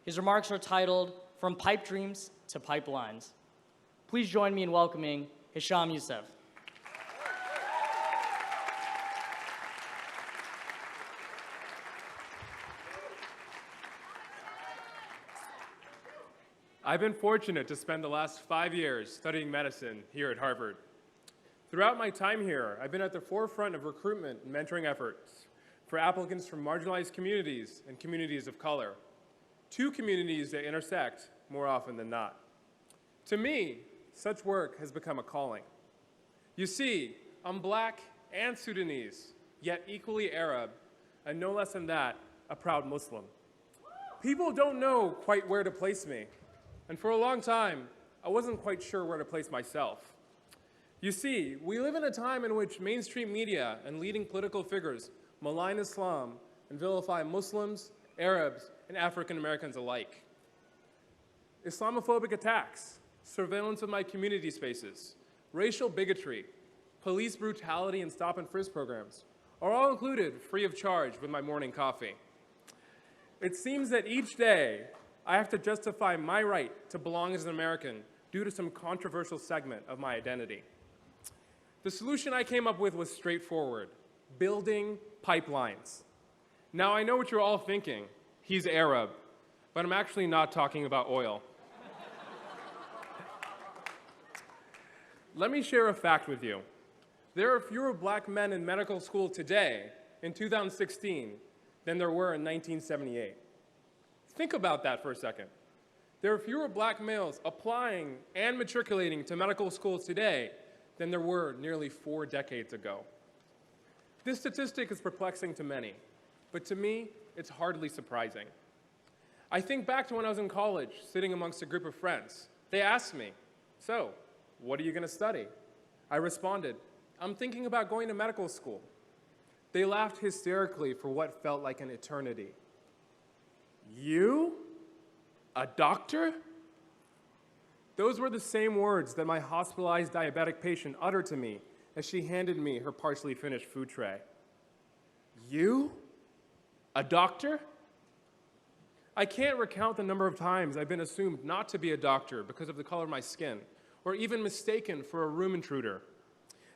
His remarks are titled, From Pipe Dreams to Pipelines. Please join me in welcoming Hisham Yousif. I've been fortunate to spend the last 5 years studying medicine here at Harvard. Throughout my time here, I've been at the forefront of recruitment and mentoring efforts for applicants from marginalized communities and communities of color, two communities that intersect more often than not. To me, such work has become a calling. You see, I'm Black and Sudanese, yet equally Arab, and no less than that, a proud Muslim. People don't know quite where to place me. And for a long time, I wasn't quite sure where to place myself. You see, we live in a time in which mainstream media and leading political figures malign Islam and vilify Muslims, Arabs, and African Americans alike. Islamophobic attacks, surveillance of my community spaces, racial bigotry, police brutality, and stop and frisk programs are all included free of charge with my morning coffee. It seems that each day, I have to justify my right to belong as an American due to some controversial segment of my identity. The solution I came up with was straightforward: building pipelines. Now, I know what you're all thinking. He's Arab, but I'm actually not talking about oil. Let me share a fact with you. There are fewer Black men in medical school today, in 2016, than there were in 1978. Think about that for a second. There are fewer Black males applying and matriculating to medical schools today than there were nearly 4 decades ago. This statistic is perplexing to many, but to me, it's hardly surprising. I think back to when I was in college, sitting amongst a group of friends. They asked me, "So, what are you going to study?" I responded, "I'm thinking about going to medical school." They laughed hysterically for what felt like an eternity. "You? A doctor?" Those were the same words that my hospitalized diabetic patient uttered to me as she handed me her partially finished food tray. "You? A doctor?" I can't recount the number of times I've been assumed not to be a doctor because of the color of my skin, or even mistaken for a room intruder.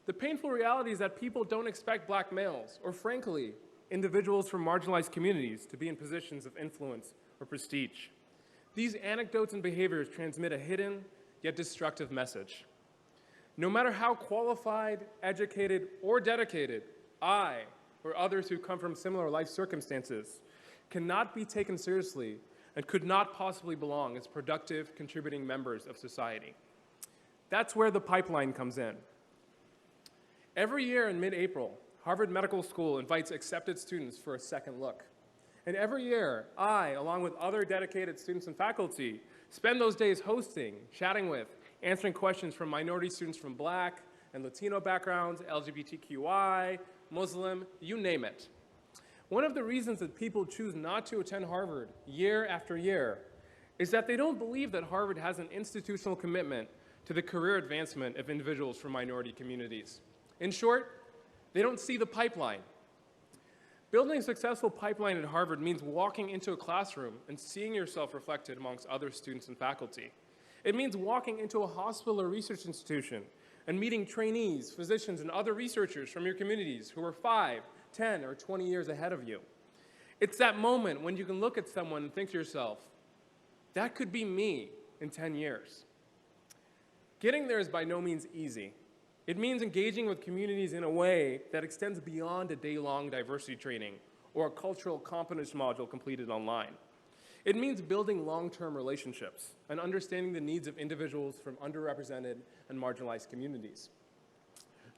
The painful reality is that people don't expect Black males, or frankly, individuals from marginalized communities, to be in positions of influence or prestige. These anecdotes and behaviors transmit a hidden yet destructive message. No matter how qualified, educated, or dedicated, I, or others who come from similar life circumstances, cannot be taken seriously and could not possibly belong as productive, contributing members of society. That's where the pipeline comes in. Every year in mid-April, Harvard Medical School invites accepted students for a second look. And every year, I, along with other dedicated students and faculty, spend those days hosting, chatting with, answering questions from minority students from Black and Latino backgrounds, LGBTQI, Muslim, you name it. One of the reasons that people choose not to attend Harvard year after year is that they don't believe that Harvard has an institutional commitment to the career advancement of individuals from minority communities. In short, they don't see the pipeline. Building a successful pipeline at Harvard means walking into a classroom and seeing yourself reflected amongst other students and faculty. It means walking into a hospital or research institution and meeting trainees, physicians, and other researchers from your communities who are 5, 10, or 20 years ahead of you. It's that moment when you can look at someone and think to yourself, that could be me in 10 years. Getting there is by no means easy. It means engaging with communities in a way that extends beyond a day-long diversity training or a cultural competence module completed online. It means building long-term relationships and understanding the needs of individuals from underrepresented and marginalized communities.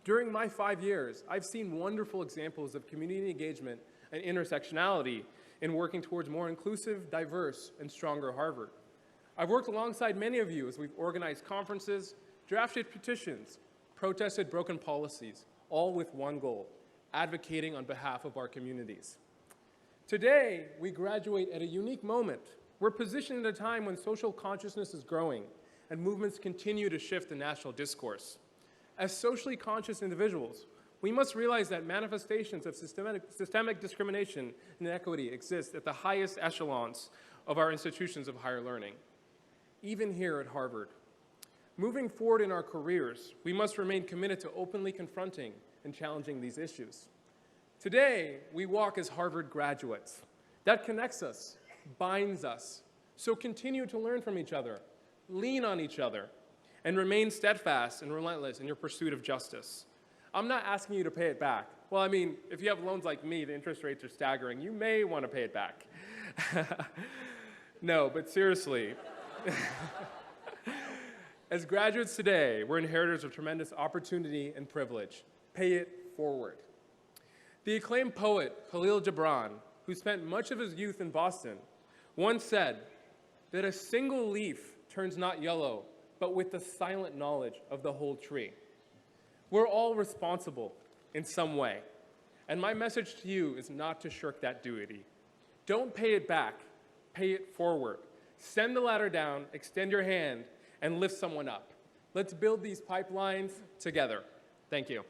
During my 5 years, I've seen wonderful examples of community engagement and intersectionality in working towards more inclusive, diverse, and stronger Harvard. I've worked alongside many of you as we've organized conferences, drafted petitions, protested broken policies, all with one goal: advocating on behalf of our communities. Today, we graduate at a unique moment. We're positioned at a time when social consciousness is growing and movements continue to shift the national discourse. As socially conscious individuals, we must realize that manifestations of systemic discrimination and inequity exist at the highest echelons of our institutions of higher learning, even here at Harvard. Moving forward in our careers, we must remain committed to openly confronting and challenging these issues. Today, we walk as Harvard graduates. That connects us, binds us. So continue to learn from each other, lean on each other, and remain steadfast and relentless in your pursuit of justice. I'm not asking you to pay it back. Well, I mean, if you have loans like me, the interest rates are staggering. You may want to pay it back. No, but seriously. As graduates today, we're inheritors of tremendous opportunity and privilege. Pay it forward. The acclaimed poet Khalil Gibran, who spent much of his youth in Boston, once said that a single leaf turns not yellow, but with the silent knowledge of the whole tree. We're all responsible in some way, and my message to you is not to shirk that duty. Don't pay it back, pay it forward. Send the ladder down, extend your hand, and lift someone up. Let's build these pipelines together. Thank you.